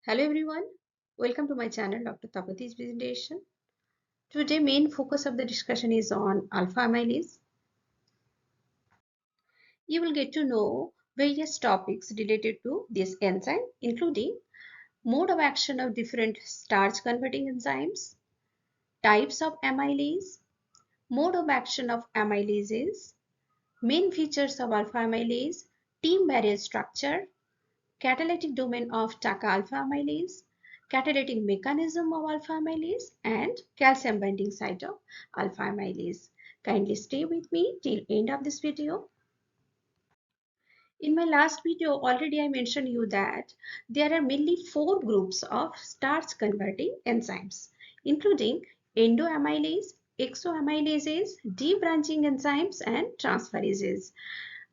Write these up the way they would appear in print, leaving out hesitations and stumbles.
Hello everyone, welcome to my channel Dr. TAPATI'S presentation. Today main focus of the discussion is on 𝛼-amylase. You will get to know various topics related to this enzyme, including mode of action of different starch converting enzymes, types of amylase, mode of action of amylases, main features of 𝛼-amylase, team barrier structure, catalytic domain of TAKA 𝛼-amylase, catalytic mechanism of 𝛼-amylase, and calcium binding site of 𝛼-amylase. Kindly stay with me till end of this video. In my last video, already I mentioned you that there are mainly 4 groups of starch converting enzymes, including endo-amylase, exo-amylases, debranching enzymes, and transferases.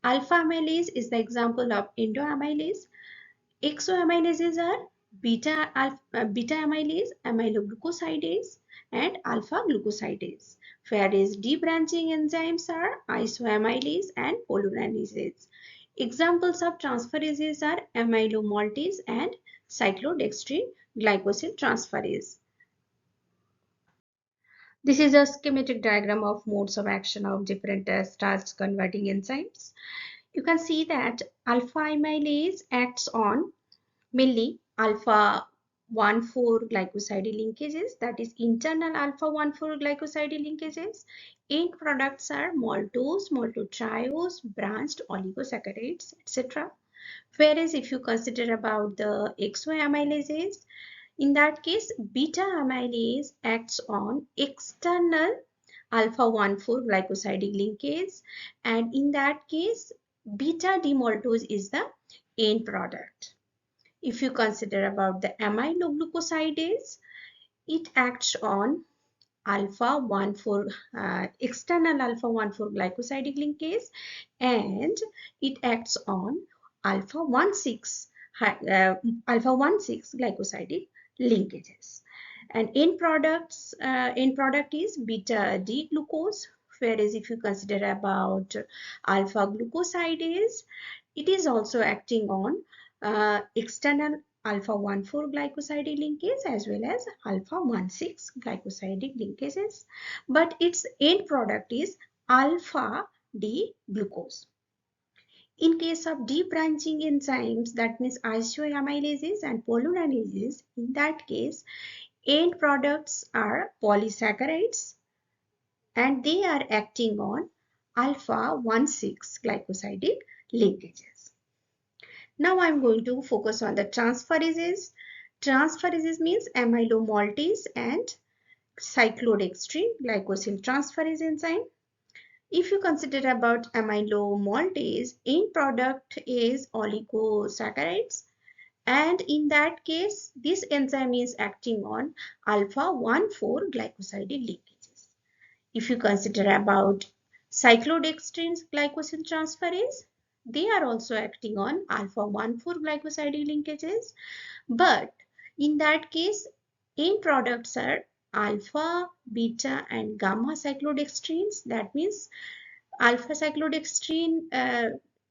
Alpha-amylase is the example of endo-amylase. Exo-amylases are beta-amylase, amyloglucosidase, and alpha-glucosidase, whereas debranching enzymes are isoamylase and polylanases. Examples of transferases are amylomaltase and cyclodextrin glycosyl transferase. This is a schematic diagram of modes of action of different starch converting enzymes. You can see that alpha-amylase acts on mainly alpha-1,4 glycoside linkages, that is internal alpha-1,4 glycoside linkages. End products are maltose, maltotriose, branched oligosaccharides, etc. Whereas if you consider about the exo-amylases, in that case, beta-amylase acts on external alpha-1,4 glycoside linkage, and in that case, beta-demaltose is the end product. If you consider about the amyloglucosidase, it acts on alpha-1,4 external alpha-1,4 glycosidic linkage, and it acts on alpha-1,6 glycosidic linkages. And end product is beta D glucose. Whereas if you consider about alpha glucosidase, it is also acting on external alpha-1,4 glycosidic linkage as well as alpha-1,6 glycosidic linkages, but its end product is alpha D glucose. In case of debranching enzymes, that means isoamylases and polylanases, in that case, end products are polysaccharides and they are acting on alpha-1,6 glycosidic linkages. Now I'm going to focus on the transferases. Transferases means amylomaltase and cyclodextrin glycosyl transferase enzyme. If you consider about amylomaltase, end product is oligosaccharides, and in that case, this enzyme is acting on alpha-1,4 glycosidic linkages. If you consider about cyclodextrin glycosyl transferase, they are also acting on alpha-1,4 glycosidic linkages, but in that case, end products are alpha, beta, and gamma cyclodextrins. That means alpha cyclodextrin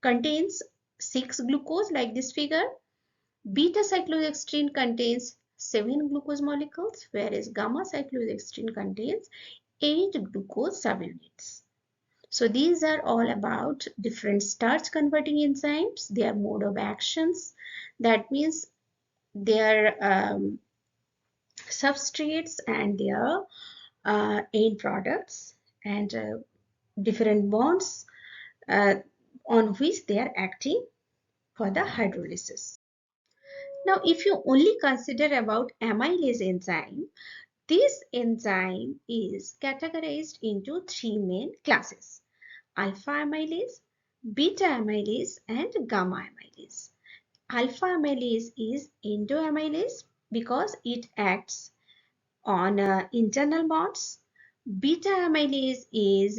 contains 6 glucose like this figure. Beta cyclodextrin contains 7 glucose molecules, whereas gamma cyclodextrin contains 8 glucose subunits. So these are all about different starch converting enzymes, their mode of actions. That means their substrates and their end products, and different bonds on which they are acting for the hydrolysis. Now, if you only consider about amylase enzyme, this enzyme is categorized into 3 main classes: alpha amylase, beta amylase, and gamma amylase. Alpha amylase is endo-amylase because it acts on internal bonds. Beta amylase is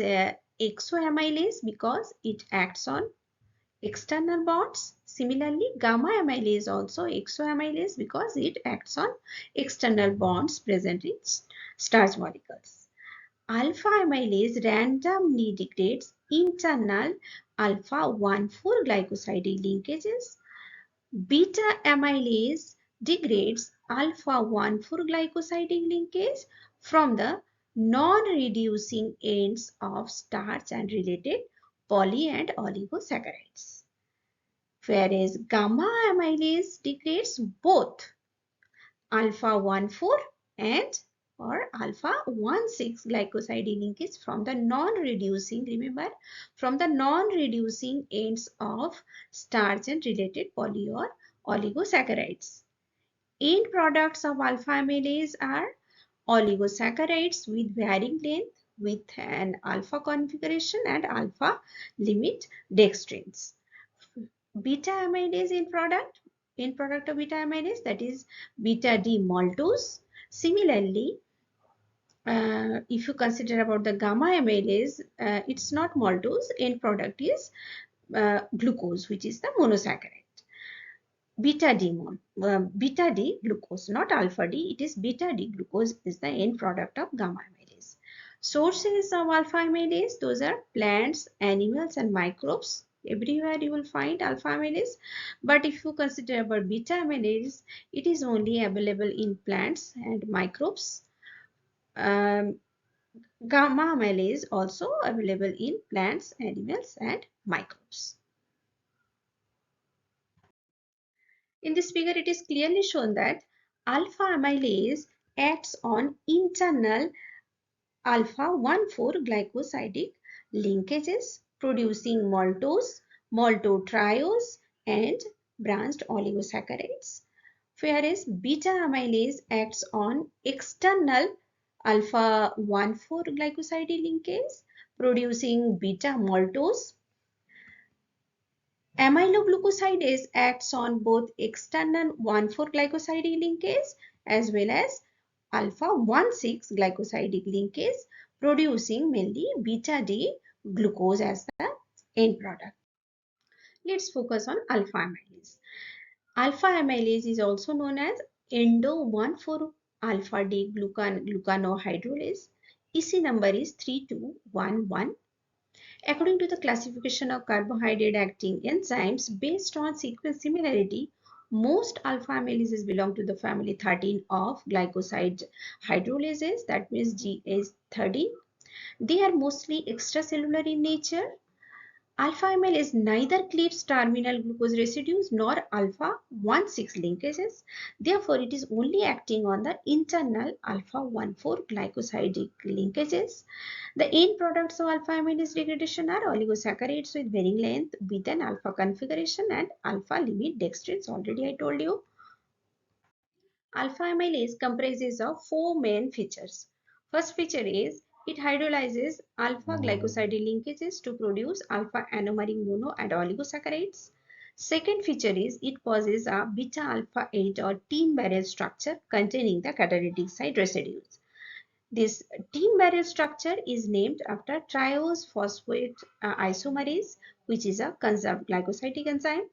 exo-amylase because it acts on external bonds. Similarly, gamma amylase also exo-amylase because it acts on external bonds present in starch molecules. Alpha amylase randomly degrades internal alpha-1,4 glycosidic linkages. Beta amylase degrades alpha-1,4 glycosidic linkage from the non-reducing ends of starch and related poly and oligosaccharides. Whereas gamma-amylase degrades both alpha-1,4 and or alpha-1,6 glycoside linkage from the non-reducing, remember, from the non-reducing ends of starch and related poly or oligosaccharides. End products of alpha-amylase are oligosaccharides with varying length with an alpha configuration and alpha limit dextrins. Beta-amylase in product of beta-amylase, that is beta-D maltose. Similarly, if you consider about the gamma-amylase, it's not maltose. End product is glucose, which is the monosaccharide. Beta D glucose, not alpha D, it is beta D glucose is the end product of gamma amylase. Sources of alpha amylase, those are plants, animals and microbes. Everywhere you will find alpha amylase, but if you consider about beta amylase, it is only available in plants and microbes. Gamma amylase also available in plants, animals and microbes. In this figure, it is clearly shown that alpha amylase acts on internal alpha-1,4 glycosidic linkages producing maltose, maltotriose and branched oligosaccharides, whereas beta amylase acts on external alpha-1,4 glycosidic linkage producing beta maltose. Amyloglucosidase acts on both external 1,4 glycosidic linkase as well as alpha-1,6 glycosidic linkase, producing mainly beta D glucose as the end product. Let's focus on alpha amylase. Alpha amylase is also known as endo-1,4 alpha D glucanohydrolase. EC number is 3211. According to the classification of carbohydrate acting enzymes based on sequence similarity, most alpha amylases belong to the family 13 of glycoside hydrolases, that means GH13. They are mostly extracellular in nature. Alpha amylase neither cleaves terminal glucose residues nor alpha-1,6 linkages. Therefore, it is only acting on the internal alpha-1,4 glycosidic linkages. The end products of alpha amylase degradation are oligosaccharides with varying length with an alpha configuration and alpha limit dextrins. Already I told you. Alpha amylase comprises of four main features. First feature is it hydrolyzes alpha glycosidic linkages to produce alpha anomeric mono and oligosaccharides. Second feature is it causes a beta alpha 8 or team barrel structure containing the catalytic side residues. This team barrel structure is named after triose phosphate isomerase, which is a conserved glycosidic enzyme.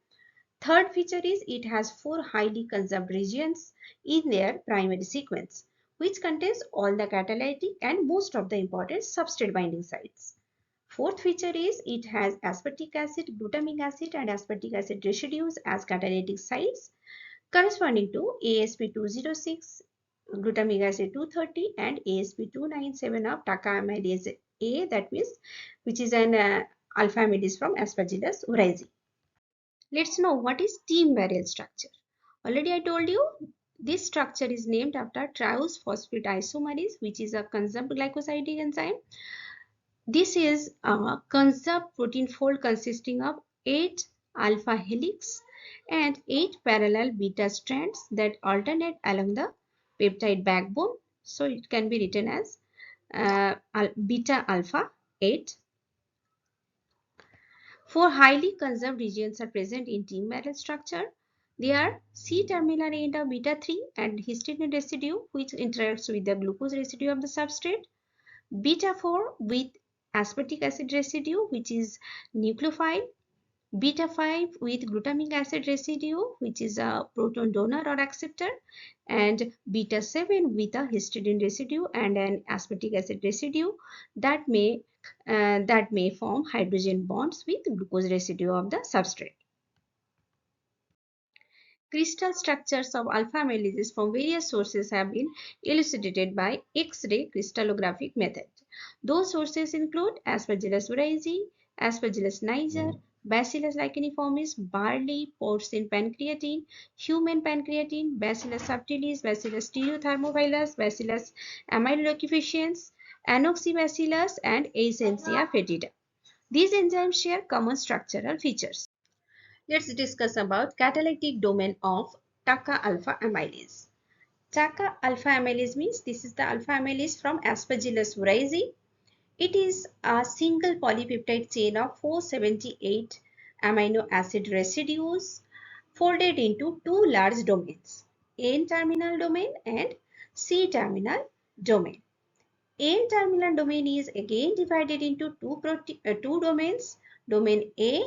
Third feature is it has four highly conserved regions in their primary sequence, which contains all the catalytic and most of the important substrate binding sites. Fourth feature is it has aspartic acid, glutamic acid and aspartic acid residues as catalytic sites corresponding to ASP206, glutamic acid 230 and ASP297 of TAKA-amylase A, that means which is an alpha amylase from Aspergillus oryzae. Let's know what is team barrel structure. Already I told you this structure is named after triose phosphate isomerase, which is a conserved glycosidic enzyme. This is a conserved protein fold consisting of 8 alpha helix and 8 parallel beta strands that alternate along the peptide backbone. So it can be written as beta alpha 8. Four highly conserved regions are present in team barrel structure. They are C-terminal end of beta 3 and histidine residue which interacts with the glucose residue of the substrate. Beta 4 with aspartic acid residue which is nucleophile. Beta 5 with glutamic acid residue which is a proton donor or acceptor. And beta 7 with a histidine residue and an aspartic acid residue that may form hydrogen bonds with glucose residue of the substrate. crystal structures of alpha-amylases from various sources have been elucidated by X-ray crystallographic method. Those sources include Aspergillus oryzae, Aspergillus niger, Bacillus licheniformis, barley, porcine pancreatine, human pancreatine, Bacillus subtilis, Bacillus stereothermophilus, Bacillus aeruginosa, Anoxibacillus, and Essentia fetida. These enzymes share common structural features. Let's discuss about catalytic domain of TAKA alpha amylase. TAKA alpha amylase means this is the alpha amylase from Aspergillus oryzae. It is a single polypeptide chain of 478 amino acid residues folded into two large domains, N-terminal domain and C-terminal domain. N-terminal domain is again divided into two domains, domain A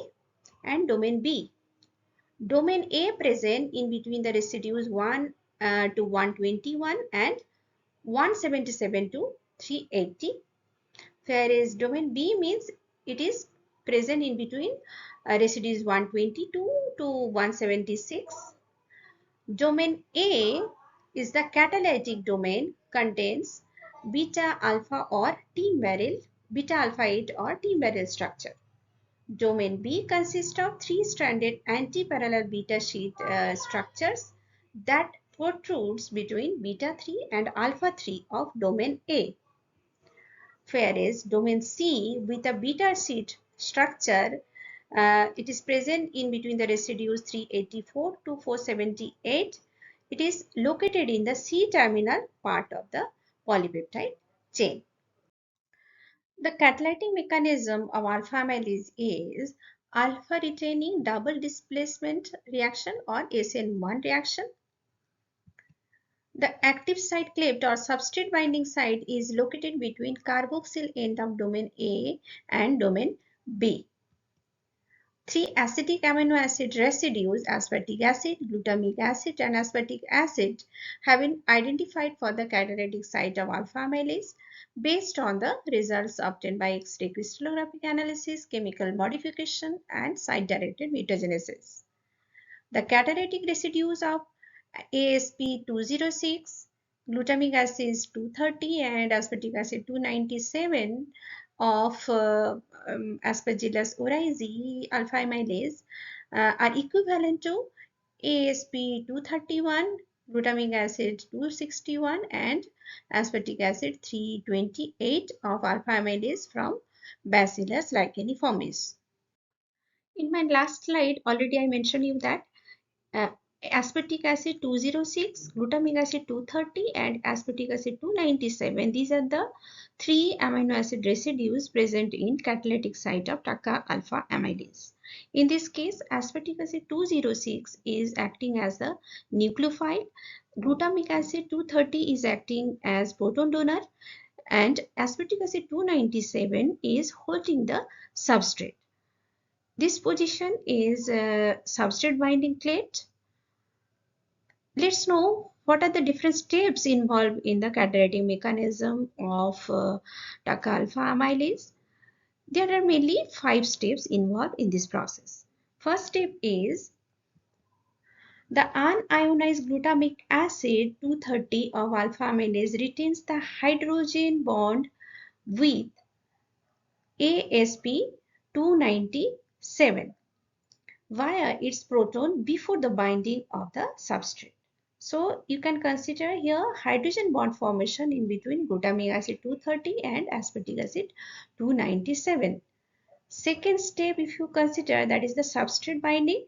and domain B. Domain A present in between the residues 1 to 121 and 177 to 380. Whereas domain B means it is present in between residues 122 to 176. Domain A is the catalytic domain, contains beta alpha or T-meryl, beta alpha 8 or T-meryl structure. Domain B consists of three-stranded anti-parallel beta sheet structures that protrudes between beta 3 and alpha 3 of domain A. Whereas domain C with a beta sheet structure, it is present in between the residues 384 to 478. It is located in the C-terminal part of the polypeptide chain. The catalytic mechanism of alpha-amylase is alpha-retaining double displacement reaction or SN1 reaction. The active site cleft or substrate binding site is located between carboxyl end of domain A and domain B. Three acetic amino acid residues, aspartic acid, glutamic acid, and aspartic acid, have been identified for the catalytic site of alpha-amylase based on the results obtained by X-ray crystallographic analysis, chemical modification, and site-directed mutagenesis. The catalytic residues of ASP206, glutamic acid 230, and aspartic acid 297 of Aspergillus oryzae alpha-amylase are equivalent to ASP231, glutamic acid 261, and aspartic acid 328 of alpha-amylase from Bacillus licheniformis. In my last slide, already I mentioned you that uh, aspartic acid 206, glutamic acid 230, and aspartic acid 297. These are the three amino acid residues present in catalytic site of TAKA alpha amylase. In this case, aspartic acid 206 is acting as the nucleophile, glutamic acid 230 is acting as proton donor, and aspartic acid 297 is holding the substrate. This position is substrate binding plate. Let's know what are the different steps involved in the catalytic mechanism of TAKA alpha amylase. There are mainly 5 steps involved in this process. First step is the unionized glutamic acid 230 of alpha amylase retains the hydrogen bond with ASP 297 via its proton before the binding of the substrate. So you can consider here hydrogen bond formation in between glutamic acid 230 and aspartic acid 297. Second step, if you consider, that is the substrate binding.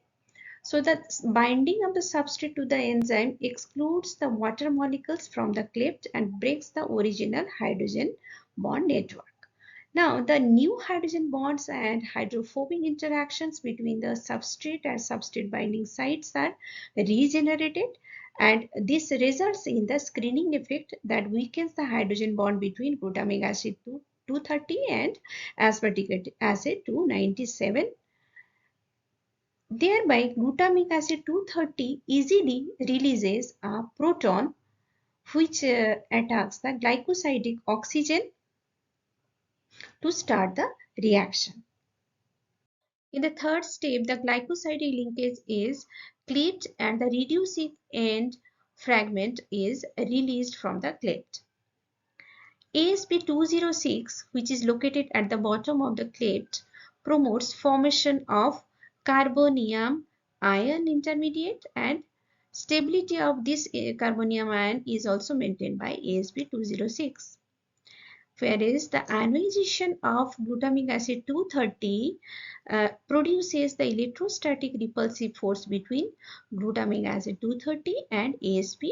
So the binding of the substrate to the enzyme excludes the water molecules from the cleft and breaks the original hydrogen bond network. Now, the new hydrogen bonds and hydrophobic interactions between the substrate and substrate binding sites are regenerated, and this results in the screening effect that weakens the hydrogen bond between glutamic acid 230 and aspartic acid 297. Thereby, glutamic acid 230 easily releases a proton which attacks the glycosidic oxygen to start the reaction. In the third step, the glycosidic linkage is cleaved and the reducing end fragment is released from the cleft. ASP206, which is located at the bottom of the cleft, promotes formation of carbonium ion intermediate, and stability of this carbonium ion is also maintained by ASP206. Whereas the ionization of glutamic acid 230 produces the electrostatic repulsive force between glutamic acid 230 and ASP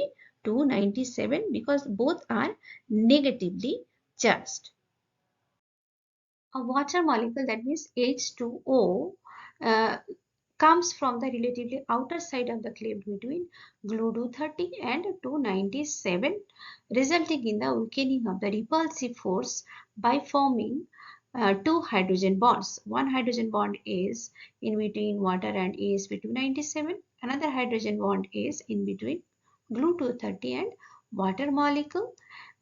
297 because both are negatively charged. A water molecule, that means H2O, uh, comes from the relatively outer side of the cleft between glue 230 and 297, resulting in the weakening of the repulsive force by forming two hydrogen bonds. One hydrogen bond is in between water and AsP297. Another hydrogen bond is in between glue 230 and water molecule.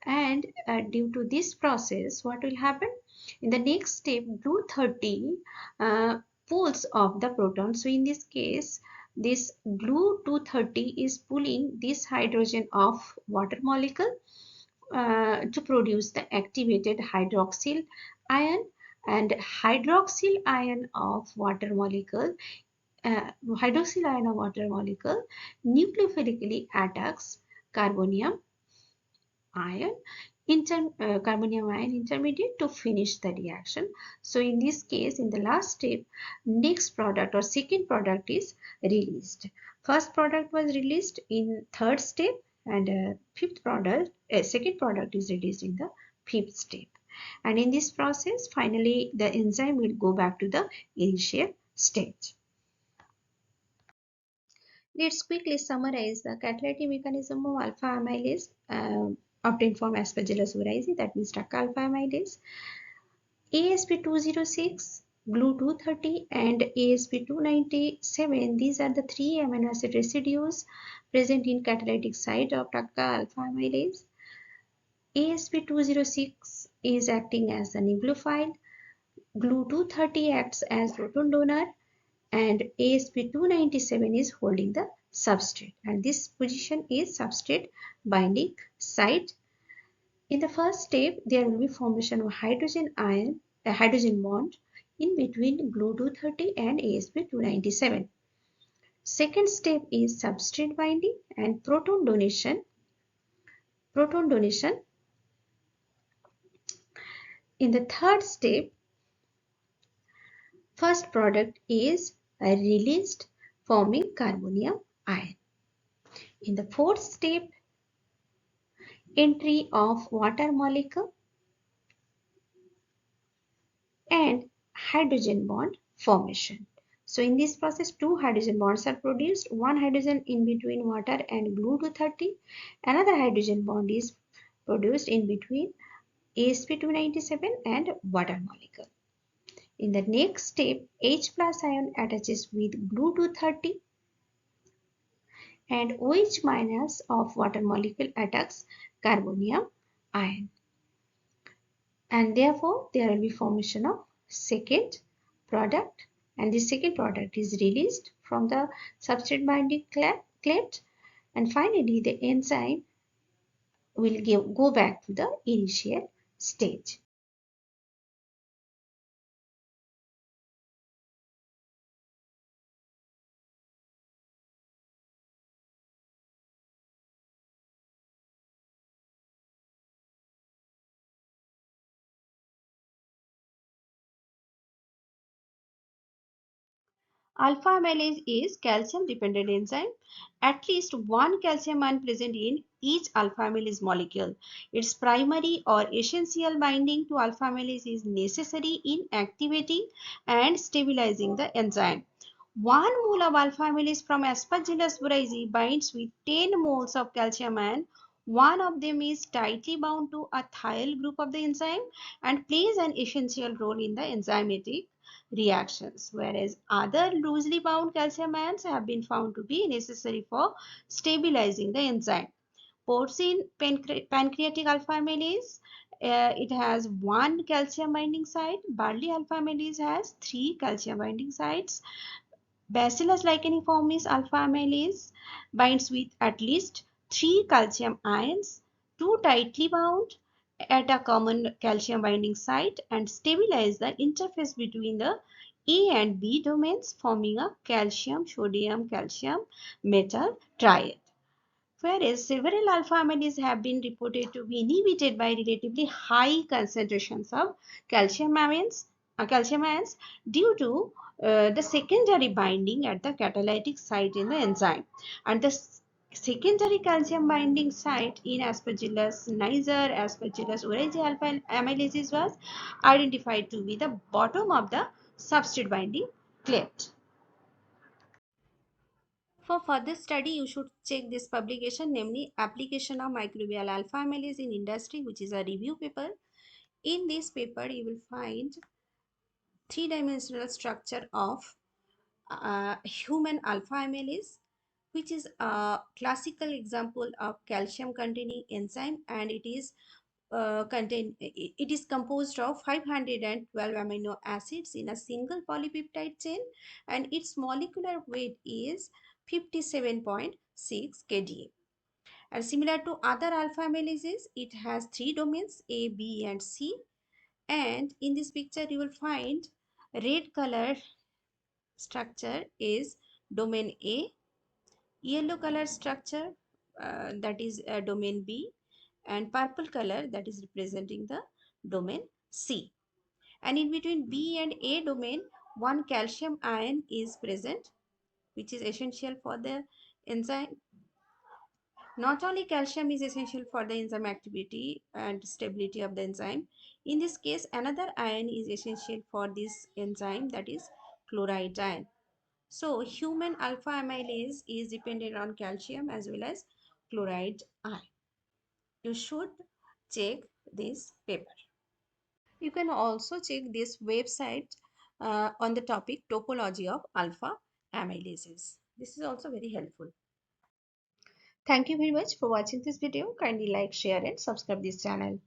And due to this process, what will happen? In the next step, glue 30 pulls off the proton. So in this case, this glue 230 is pulling this hydrogen of water molecule to produce the activated hydroxyl ion, and hydroxyl ion of water molecule nucleophilically attacks carbonium ion carbonium ion intermediate to finish the reaction. So in this case, in the last step, next product or second product is released. First product was released in third step, and second product is released in the fifth step. And in this process, finally the enzyme will go back to the initial stage. Let's quickly summarize the catalytic mechanism of alpha-amylase obtained from Aspergillus oryzae, that means TAKA alpha-amylase. ASP206, GLU230 and ASP297, these are the three amino acid residues present in catalytic site of TAKA alpha-amylase. ASP206 is acting as a nucleophile, GLU230 acts as proton donor, and ASP297 is holding the substrate, and this position is substrate binding site. In the first step, there will be formation of hydrogen ion, a hydrogen bond in between GLU230 and ASP297. Second step is substrate binding and proton donation. In the third step, first product is released, forming carbonium ion. In the fourth step, entry of water molecule and hydrogen bond formation. So in this process, two hydrogen bonds are produced, one hydrogen in between water and glue 230. Another hydrogen bond is produced in between AsP297 and water molecule. In the next step, H plus ion attaches with glue 230 and OH minus of water molecule attacks carbonium ion. And therefore there will be formation of second product, and this second product is released from the substrate binding cleft, and finally the enzyme will go back to the initial stage. Alpha-amylase is calcium-dependent enzyme. At least one calcium ion present in each alpha-amylase molecule. Its primary or essential binding to alpha-amylase is necessary in activating and stabilizing the enzyme. 1 mole of alpha-amylase from Aspergillus oryzae binds with 10 moles of calcium ion. One of them is tightly bound to a thiol group of the enzyme and plays an essential role in the enzymatic reactions, whereas other loosely bound calcium ions have been found to be necessary for stabilizing the enzyme. Porcine pancreatic alpha amylase it has one calcium binding site. Barley alpha-amylase has three calcium binding sites. Bacillus licheniformis alpha-amylase binds with at least three calcium ions, two tightly bound at a common calcium binding site, and stabilize the interface between the A and B domains, forming a calcium sodium calcium metal triad. Whereas several alpha amylase have been reported to be inhibited by relatively high concentrations of calcium ions due to the secondary binding at the catalytic site in the enzyme. And the secondary calcium binding site in Aspergillus niger, Aspergillus oryzae alpha amylases was identified to be the bottom of the substrate binding cleft. For further study, you should check this publication, namely Application of Microbial Alpha Amylase in Industry, which is a review paper. In this paper, you will find three-dimensional structure of human alpha amylase, which is a classical example of calcium-containing enzyme, and it is composed of 512 amino acids in a single polypeptide chain, and its molecular weight is 57.6 kDa. And similar to other alpha amylases, it has three domains A, B, and C. And in this picture, you will find red color structure is domain A, yellow color structure that is domain B, and purple color that is representing the domain C. And in between B and A domain, one calcium ion is present, which is essential for the enzyme. Not only calcium is essential for the enzyme activity and stability of the enzyme. In this case, another ion is essential for this enzyme, that is chloride ion. So human alpha amylase is dependent on calcium as well as chloride ion. You should check this paper. You can also check this website on the topic topology of alpha amylases. This is also very helpful. Thank you very much for watching this video. Kindly like, share and subscribe this channel.